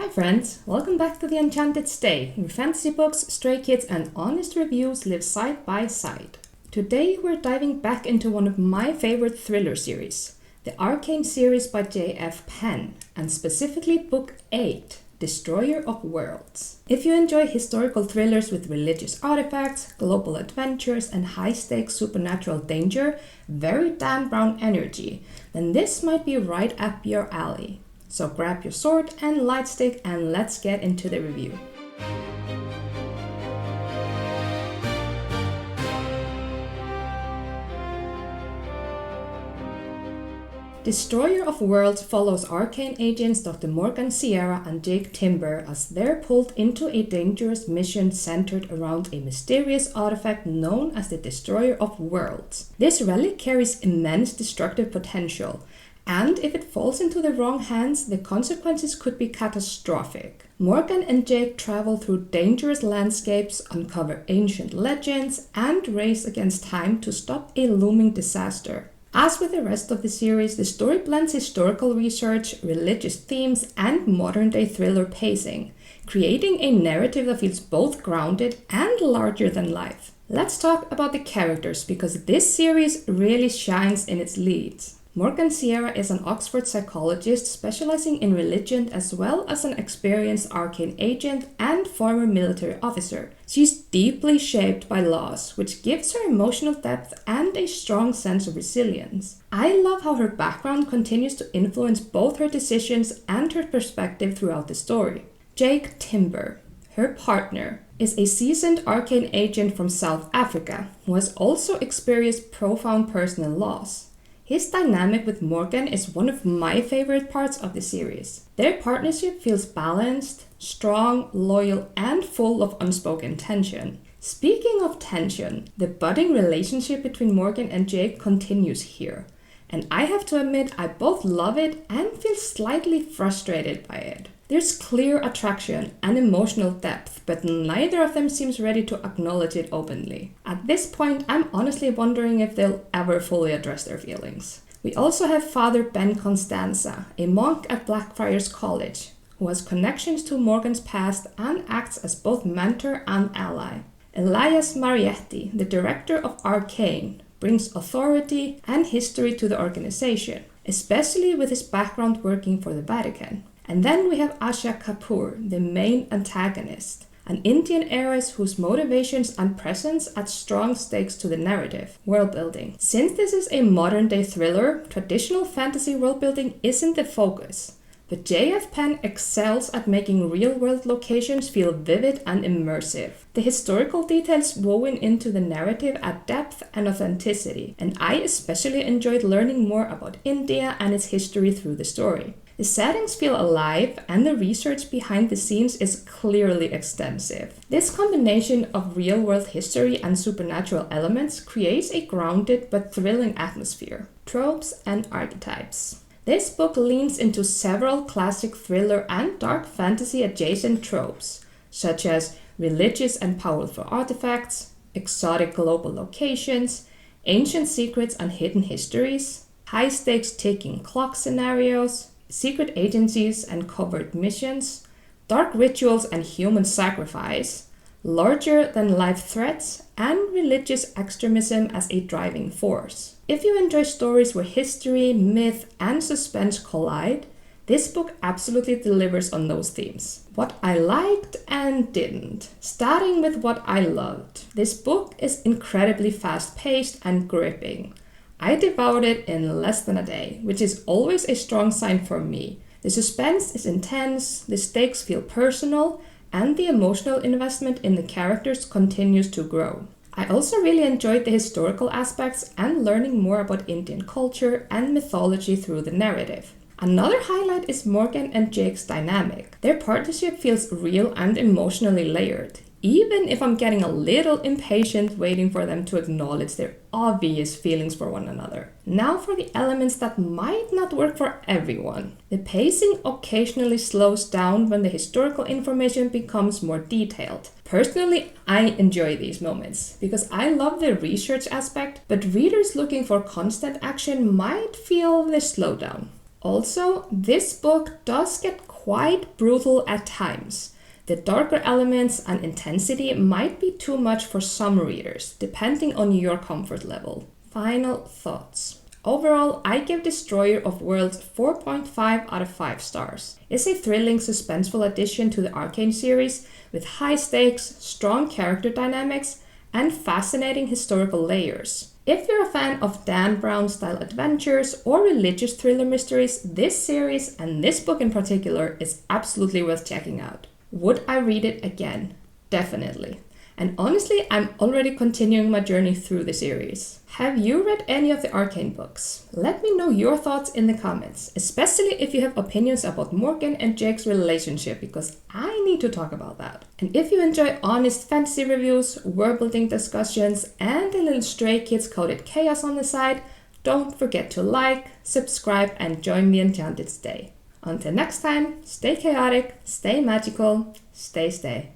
Hi friends, welcome back to the Enchanted Stay, where fantasy books, stray kids and honest reviews live side by side. Today we're diving back into one of my favorite thriller series, the ARKANE series by J.F. Penn, and specifically Book 8, Destroyer of Worlds. If you enjoy historical thrillers with religious artifacts, global adventures and high-stakes supernatural danger, very Dan Brown energy, then this might be right up your alley. So grab your sword and light stick and let's get into the review. Destroyer of Worlds follows ARKANE agents Dr. Morgan Sierra and Jake Timber as they're pulled into a dangerous mission centered around a mysterious artifact known as the Destroyer of Worlds. This relic carries immense destructive potential, and if it falls into the wrong hands, the consequences could be catastrophic. Morgan and Jake travel through dangerous landscapes, uncover ancient legends, and race against time to stop a looming disaster. As with the rest of the series, the story blends historical research, religious themes, and modern-day thriller pacing, creating a narrative that feels both grounded and larger than life. Let's talk about the characters, because this series really shines in its leads. Morgan Sierra is an Oxford psychologist specializing in religion as well as an experienced ARKANE agent and former military officer. She's deeply shaped by loss, which gives her emotional depth and a strong sense of resilience. I love how her background continues to influence both her decisions and her perspective throughout the story. Jake Timber, her partner, is a seasoned ARKANE agent from South Africa who has also experienced profound personal loss. His dynamic with Morgan is one of my favorite parts of the series. Their partnership feels balanced, strong, loyal, and full of unspoken tension. Speaking of tension, the budding relationship between Morgan and Jake continues here. And I have to admit, I both love it and feel slightly frustrated by it. There's clear attraction and emotional depth, but neither of them seems ready to acknowledge it openly. At this point, I'm honestly wondering if they'll ever fully address their feelings. We also have Father Ben Constanza, a monk at Blackfriars College, who has connections to Morgan's past and acts as both mentor and ally. Elias Marietti, the director of ARKANE, brings authority and history to the organization, especially with his background working for the Vatican. And then we have Asha Kapoor, the main antagonist, an Indian heiress whose motivations and presence add strong stakes to the narrative. Worldbuilding. Since this is a modern-day thriller, traditional fantasy worldbuilding isn't the focus, but J.F. Penn excels at making real-world locations feel vivid and immersive. The historical details woven into the narrative add depth and authenticity, and I especially enjoyed learning more about India and its history through the story. The settings feel alive, and the research behind the scenes is clearly extensive. This combination of real-world history and supernatural elements creates a grounded but thrilling atmosphere. Tropes and Archetypes. This book leans into several classic thriller and dark fantasy adjacent tropes, such as religious and powerful artifacts, exotic global locations, ancient secrets and hidden histories, high-stakes ticking clock scenarios, secret agencies and covert missions, dark rituals and human sacrifice, larger-than-life threats, and religious extremism as a driving force. If you enjoy stories where history, myth, and suspense collide, this book absolutely delivers on those themes. What I liked and didn't. Starting with what I loved. This book is incredibly fast-paced and gripping. I devoured it in less than a day, which is always a strong sign for me. The suspense is intense, the stakes feel personal, and the emotional investment in the characters continues to grow. I also really enjoyed the historical aspects and learning more about Indian culture and mythology through the narrative. Another highlight is Morgan and Jake's dynamic. Their partnership feels real and emotionally layered, even if I'm getting a little impatient waiting for them to acknowledge their obvious feelings for one another. Now for the elements that might not work for everyone. The pacing occasionally slows down when the historical information becomes more detailed. Personally, I enjoy these moments because I love the research aspect, but readers looking for constant action might feel the slowdown. Also, this book does get quite brutal at times. The darker elements and intensity might be too much for some readers, depending on your comfort level. Final thoughts. Overall, I give Destroyer of Worlds 4.5 out of 5 stars. It's a thrilling, suspenseful addition to the ARKANE series with high stakes, strong character dynamics, and fascinating historical layers. If you're a fan of Dan Brown-style adventures or religious thriller mysteries, this series, and this book in particular, is absolutely worth checking out. Would I read it again? Definitely. And honestly, I'm already continuing my journey through the series. Have you read any of the ARKANE books? Let me know your thoughts in the comments, especially if you have opinions about Morgan and Jake's relationship, because I need to talk about that. And if you enjoy honest fantasy reviews, world-building discussions, and a little Stray Kids coded chaos on the side, don't forget to like, subscribe, and join the Enchanted Stay. Until next time, stay chaotic, stay magical, stay.